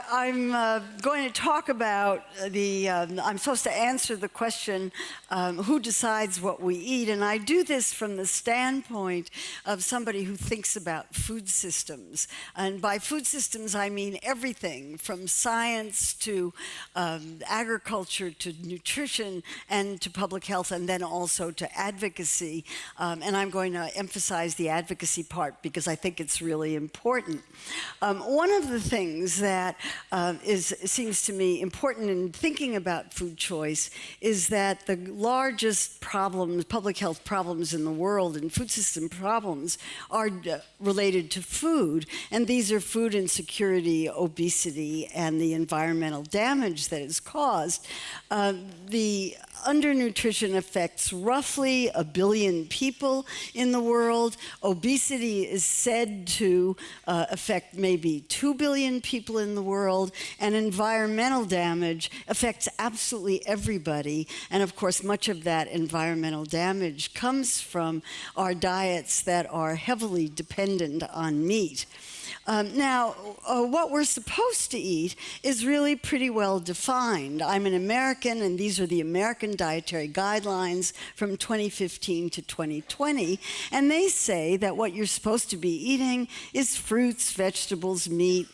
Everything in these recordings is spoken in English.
I'm going to talk about I'm supposed to answer the question, who decides what we eat? And I do this from the standpoint of somebody who thinks about food systems. And by food systems, I mean everything from science to agriculture to nutrition and to public health, and then also to advocacy. And I'm going to emphasize the advocacy part because I think it's really important. One of the things that seems to me important in thinking about food choice is that the largest problems, public health problems in the world and food system problems are related to food. And these are food insecurity, obesity, and the environmental damage that is caused. The undernutrition affects roughly 1 billion people in the world. Obesity is said to affect maybe 2 billion people in the world, and environmental damage affects absolutely everybody. And of course, much of that environmental damage comes from our diets that are heavily dependent on meat. Now, what we're supposed to eat is really pretty well defined. I'm an American, and these are the American Dietary Guidelines from 2015 to 2020, and they say that what you're supposed to be eating is fruits, vegetables, meat,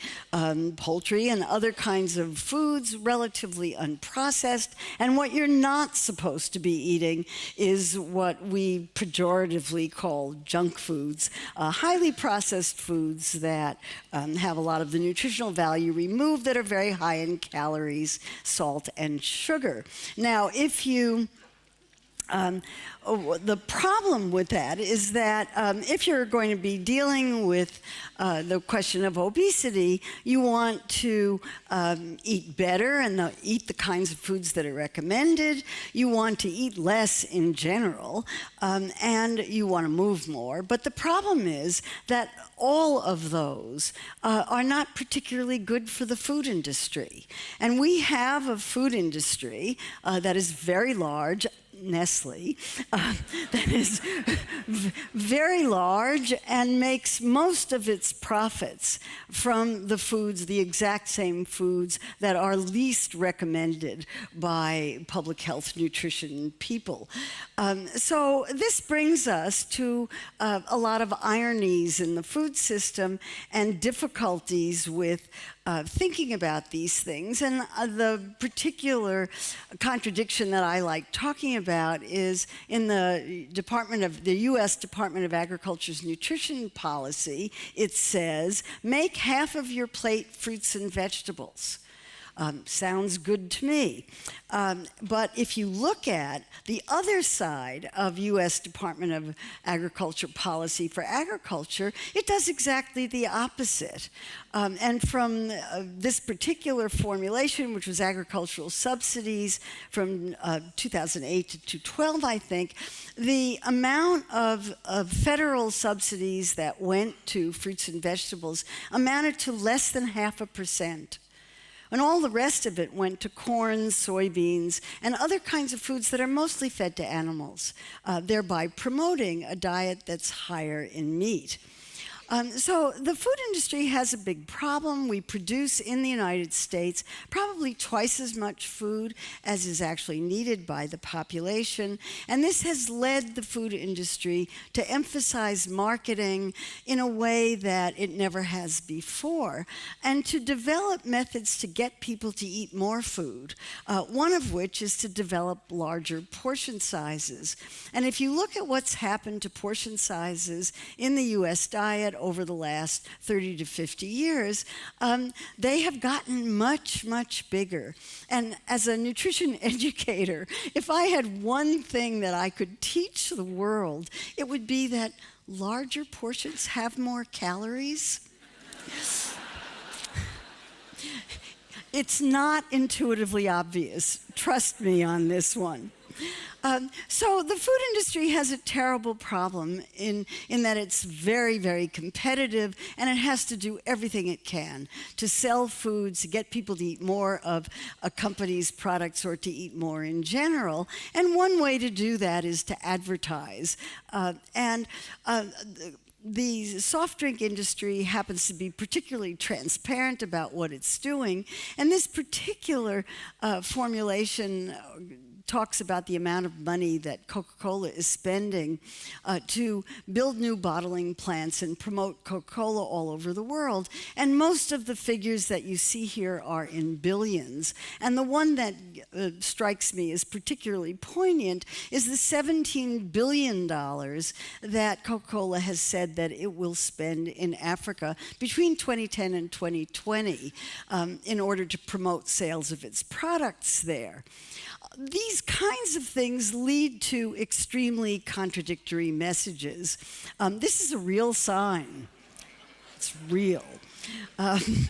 poultry, and other kinds of foods, relatively unprocessed, and what you're not supposed to be eating is what we pejoratively call junk foods, highly processed foods that have a lot of the nutritional value removed, that are very high in calories, salt, and sugar. Now, if you the problem with that is that if you're going to be dealing with the question of obesity, you want to eat better and eat the kinds of foods that are recommended. You want to eat less in general, and you want to move more. But the problem is that all of those are not particularly good for the food industry. And we have a food industry that is very large, Nestle, that is very large and makes most of its profits from the foods, the exact same foods that are least recommended by public health nutrition people. So this brings us to a lot of ironies in the food system and difficulties with thinking about these things. And the particular contradiction that I like talking about is in the U.S. Department of Agriculture's nutrition policy. It says, make half of your plate fruits and vegetables. Sounds good to me. But if you look at the other side of U.S. Department of Agriculture policy for agriculture, it does exactly the opposite. And from this particular formulation, which was agricultural subsidies from 2008 to 2012, I think, the amount of federal subsidies that went to fruits and vegetables amounted to less than 0.5%. And all the rest of it went to corn, soybeans, and other kinds of foods that are mostly fed to animals, thereby promoting a diet that's higher in meat. So the food industry has a big problem. We produce in the United States probably twice as much food as is actually needed by the population. And this has led the food industry to emphasize marketing in a way that it never has before, and to develop methods to get people to eat more food, one of which is to develop larger portion sizes. And if you look at what's happened to portion sizes in the U.S. diet over the last 30 to 50 years, they have gotten much, much bigger. And as a nutrition educator, if I had one thing that I could teach the world, it would be that larger portions have more calories. It's not intuitively obvious. Trust me on this one. So the food industry has a terrible problem in that it's very, very competitive, and it has to do everything it can to sell foods, to get people to eat more of a company's products or to eat more in general. And one way to do that is to advertise. the soft drink industry happens to be particularly transparent about what it's doing, and this particular formulation talks about the amount of money that Coca-Cola is spending to build new bottling plants and promote Coca-Cola all over the world. And most of the figures that you see here are in billions. And the one that strikes me as particularly poignant is the $17 billion that Coca-Cola has said that it will spend in Africa between 2010 and 2020 in order to promote sales of its products there. These kinds of things lead to extremely contradictory messages. This is a real sign. It's real. And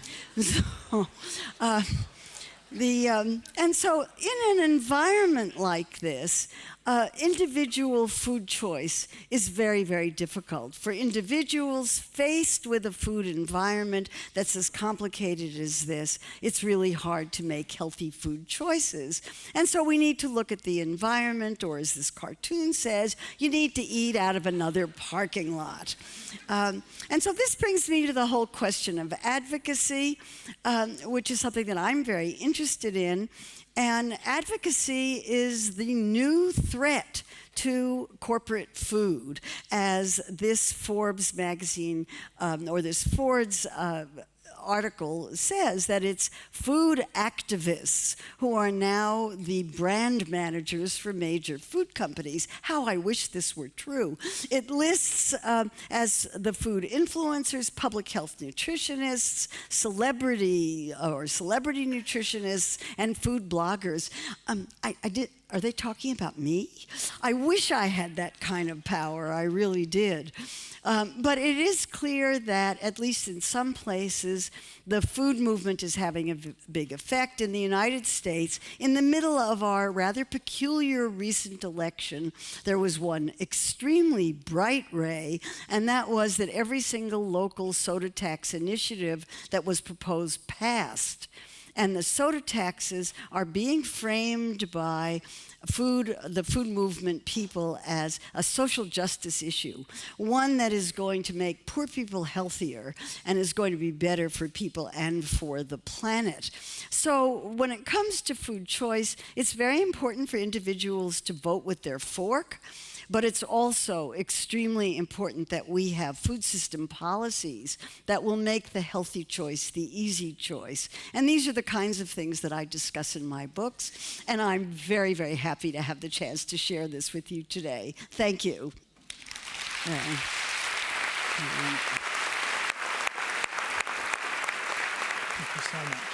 so in an environment like this, individual food choice is very, very difficult. For individuals faced with a food environment that's as complicated as this, it's really hard to make healthy food choices. And so we need to look at the environment, or as this cartoon says, you need to eat out of another parking lot. And so this brings me to the whole question of advocacy, which is something that I'm very interested in. And advocacy is the new threat to corporate food, as this Forbes magazine, or this Forbes article says, that it's food activists who are now the brand managers for major food companies. How I wish this were true. It lists as the food influencers, public health nutritionists, celebrity nutritionists, and food bloggers. Are they talking about me? I wish I had that kind of power. I really did. But it is clear that, at least in some places, the food movement is having a big effect. In the United States, in the middle of our rather peculiar recent election, there was one extremely bright ray, and that was that every single local soda tax initiative that was proposed passed. And the soda taxes are being framed by the food movement people as a social justice issue, one that is going to make poor people healthier and is going to be better for people and for the planet. So when it comes to food choice, it's very important for individuals to vote with their fork. But it's also extremely important that we have food system policies that will make the healthy choice the easy choice. And these are the kinds of things that I discuss in my books. And I'm very, very happy to have the chance to share this with you today. Thank you. Thank you so much.